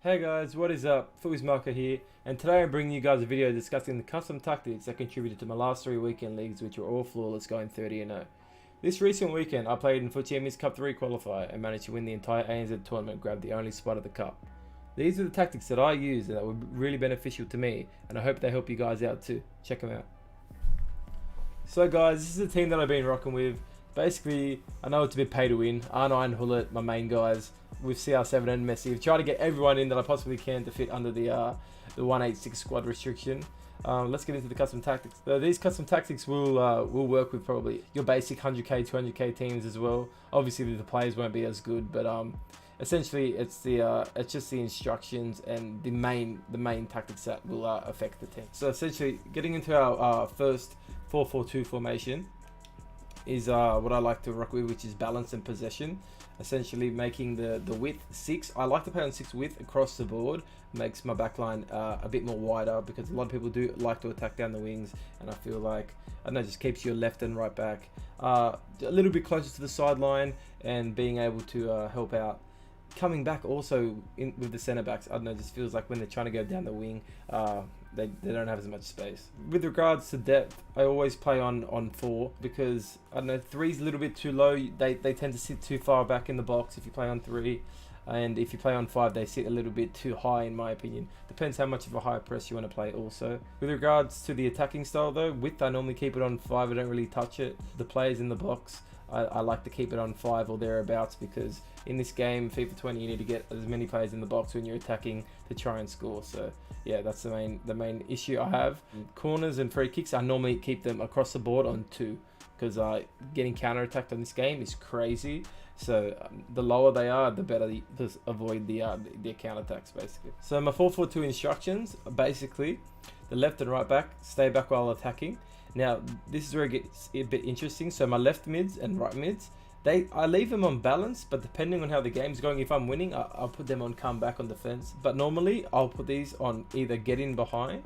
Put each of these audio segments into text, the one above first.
Hey guys, what is up? Marker here, and today I'm bringing you guys a video discussing the custom tactics that contributed to my last 3 weekend leagues, which were all flawless, going 30-0. This recent weekend, I played in FUT Champions Cup 3 qualifier and managed to win the entire ANZ tournament, grab the only spot at the cup. These are the tactics that I used and that were really beneficial to me, and I hope they help you guys out too. Check them out. So guys, this is the team that I've been rocking with. Basically, I know it's a bit pay to win. R9, Hullet, my main guys, with CR7 and Messi. I've tried to get everyone in that I possibly can to fit under the 186 squad restriction. Let's get into the custom tactics. So these custom tactics will work with probably your basic 100k, 200k teams as well. Obviously, the players won't be as good, but essentially it's just the instructions and the main tactics that will affect the team. So essentially, getting into our first 4-4-2 formation is what I like to rock with, which is balance and possession. Essentially making the width 6. I like to play on 6 width across the board. Makes my backline a bit more wider, because a lot of people do like to attack down the wings, and I feel like, I don't know, just keeps your left and right back a little bit closer to the sideline, and being able to help out coming back also with the centre backs. I don't know, just feels like when they're trying to go down the wing, they don't have as much space. With regards to depth, I always play on 4, because I don't know, 3's a little bit too low. They tend to sit too far back in the box if you play on 3, and if you play on 5, they sit a little bit too high, in my opinion. Depends how much of a high press you want to play also. With regards to the attacking style though, width I normally keep it on 5. I don't really touch it. The players in the box, I like to keep it on 5 or thereabouts, because in this game, FIFA 20, you need to get as many players in the box when you're attacking to try and score. So yeah, that's the main issue I have. Corners and free kicks, I normally keep them across the board on 2, because getting counter attacked on this game is crazy. So the lower they are, the better to avoid the counter attacks basically. So my 4-4-2 instructions are basically the left and right back stay back while attacking. Now this is where it gets a bit interesting. So my left mids and right mids, I leave them on balance, but depending on how the game's going, if I'm winning, I'll put them on come back on defense. But normally I'll put these on either get in behind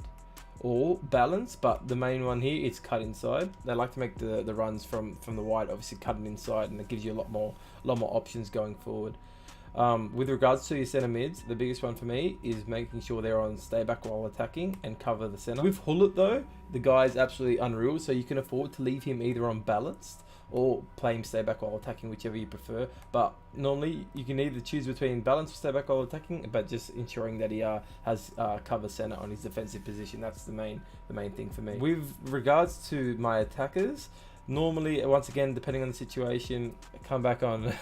or balance, but the main one here is cut inside. They like to make the runs from the wide, obviously cutting inside, and it gives you a lot more options going forward. With regards to your center mids, the biggest one for me is making sure they're on stay back while attacking and cover the center. With Hullet though, the guy's absolutely unreal, so you can afford to leave him either on balanced or play him stay back while attacking, whichever you prefer. But normally you can either choose between balance or stay back while attacking, but just ensuring that he has cover center on his defensive position. That's the main thing for me. With regards to my attackers, normally, once again, depending on the situation, come back on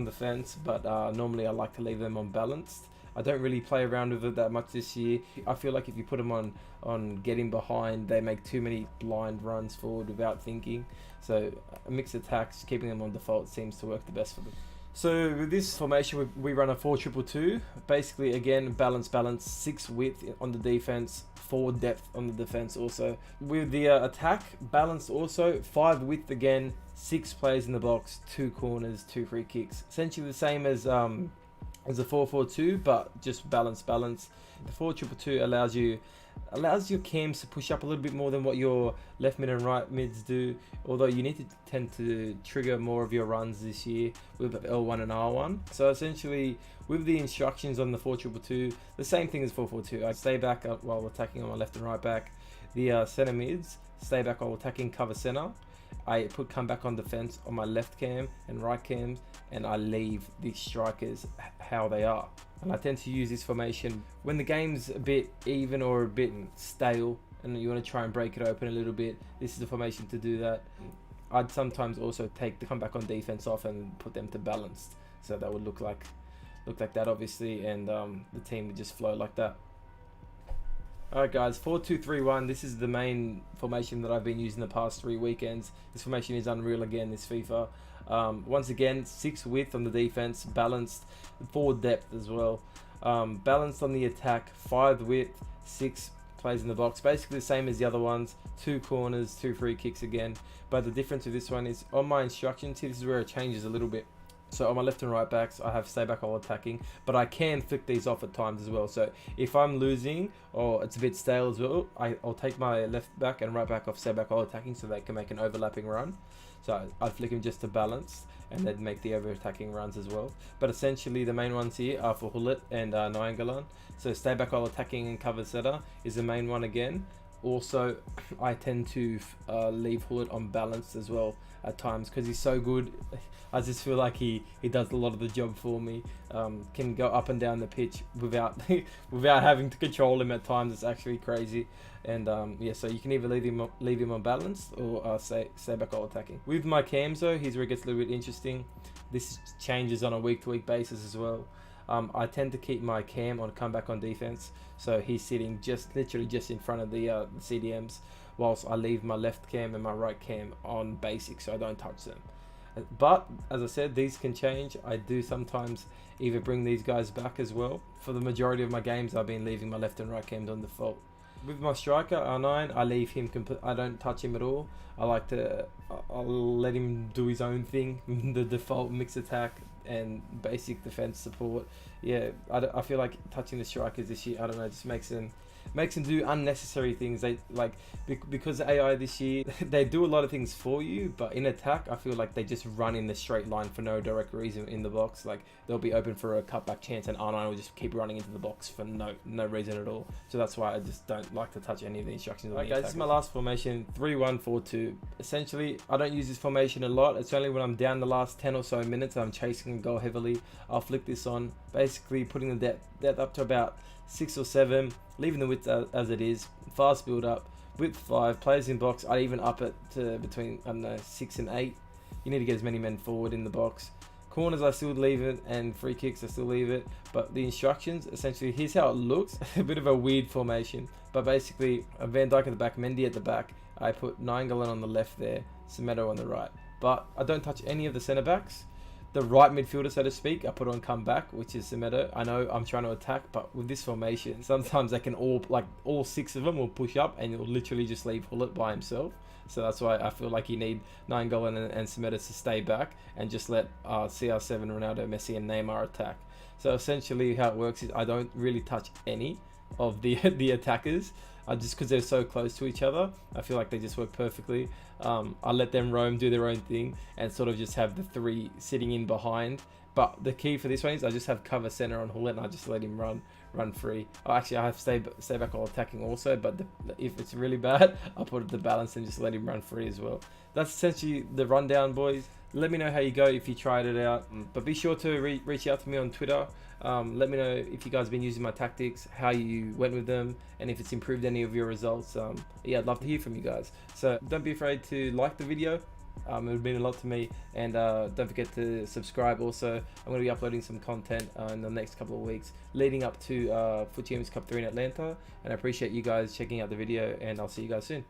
defense, but normally I like to leave them on balanced. I don't really play around with it that much this year. I feel like if you put them on getting behind, they make too many blind runs forward without thinking. So a mixed attacks, keeping them on default seems to work the best for them. So with this formation, we run a 4-2-2. Basically, again, balance, 6 width on the defense, 4 depth on the defense also. With the attack, balanced also, 5 width again, 6 players in the box, 2 corners, 2 free kicks. Essentially the same as a 4-4-2, but just balance. The 4-2-2 allows your cams to push up a little bit more than what your left mid and right mids do, although you need to tend to trigger more of your runs this year with L1 and R1. So essentially with the instructions on the 4-2-2, the same thing as 4-4-2. I stay back while attacking on my left and right back. The center mids stay back while attacking, cover center. I come back on defense on my left cam and right cams, and I leave the strikers how they are. And I tend to use this formation when the game's a bit even or a bit stale and you want to try and break it open a little bit. This is the formation to do that. I'd sometimes also take the comeback on defense off and put them to balanced, so that would look like that obviously, and the team would just flow like that. Alright guys, 4-2-3-1, this is the main formation that I've been using the past 3 weekends. This formation is unreal again this FIFA. Once again, 6 width on the defense, balanced, 4 depth as well. Balanced on the attack, 5 width, 6 players in the box. Basically the same as the other ones, 2 corners, 2 free kicks again. But the difference with this one is on my instructions here, this is where it changes a little bit. So on my left and right backs, I have stay back while attacking, but I can flick these off at times as well. So if I'm losing or it's a bit stale as well, I'll take my left back and right back off stay back while attacking, so they can make an overlapping run. so I'd flick him just to balance, and they'd make the over-attacking runs as well. But essentially the main ones here are for Hullet and Nainggolan. So stay back while attacking and cover setter is the main one again. Also, I tend to leave Hullet on balance as well at times because he's so good. I just feel like he does a lot of the job for me. Can go up and down the pitch without without having to control him at times. It's actually crazy. And yeah, so you can either leave him on balance or stay back while attacking. With my cams though, here's where it gets a little bit interesting. This changes on a week-to-week basis as well. I tend to keep my cam on comeback on defense, so he's sitting literally just in front of the CDMs, whilst I leave my left cam and my right cam on basic, so I don't touch them. But as I said, these can change. I do sometimes either bring these guys back as well. For the majority of my games, I've been leaving my left and right cams on default. With my striker R9, I leave him I don't touch him at all. I'll let him do his own thing, the default mix attack and basic defense support. Yeah, I feel like touching the strikers this year, I don't know, just makes them do unnecessary things. They because AI this year, they do a lot of things for you, but in attack I feel like they just run in the straight line for no direct reason in the box. Like they'll be open for a cutback chance and R9 will just keep running into the box for no reason at all. So that's why I just don't like to touch any of the instructions. Alright guys, this is my last formation, 3-1-4-2. Essentially I don't use this formation a lot. It's only when I'm down the last 10 or so minutes, I'm chasing a goal heavily, I'll flick this on, basically putting the depth up to about 6 or 7, leaving the width as it is, fast build up, width 5, players in box, I'd even up it to between, I don't know, 6 and 8. You need to get as many men forward in the box. Corners I still leave it, and free kicks I still leave it, but the instructions, essentially, here's how it looks. A bit of a weird formation, but basically, Van Dijk at the back, Mendy at the back, I put Nainggolan on the left there, Semedo on the right, but I don't touch any of the centre backs. The right midfielder, so to speak, I put on comeback, which is Semedo. I know I'm trying to attack, but with this formation, sometimes they can all 6 of them will push up, and you'll literally just leave Hullet by himself. So that's why I feel like you need Nainggolan and Semedo to stay back and just let CR7, Ronaldo, Messi, and Neymar attack. So essentially, how it works is I don't really touch any of the attackers. Just because they're so close to each other, I feel like they just work perfectly. I let them roam, do their own thing, and sort of just have the 3 sitting in behind. But the key for this one is I just have cover center on Hullet, and I just let him run free. Actually, I have stay back while attacking also, but if it's really bad, I'll put it to balance and just let him run free as well. That's essentially the rundown, boys. Let me know how you go if you tried it out, but be sure to reach out to me on Twitter. Let me know if you guys have been using my tactics, how you went with them, and if it's improved any of your results. Yeah, I'd love to hear from you guys. So don't be afraid to like the video. It would mean a lot to me, and don't forget to subscribe. Also, I'm going to be uploading some content in the next couple of weeks leading up to FUT Champions Cup 3 in Atlanta, and I appreciate you guys checking out the video, and I'll see you guys soon.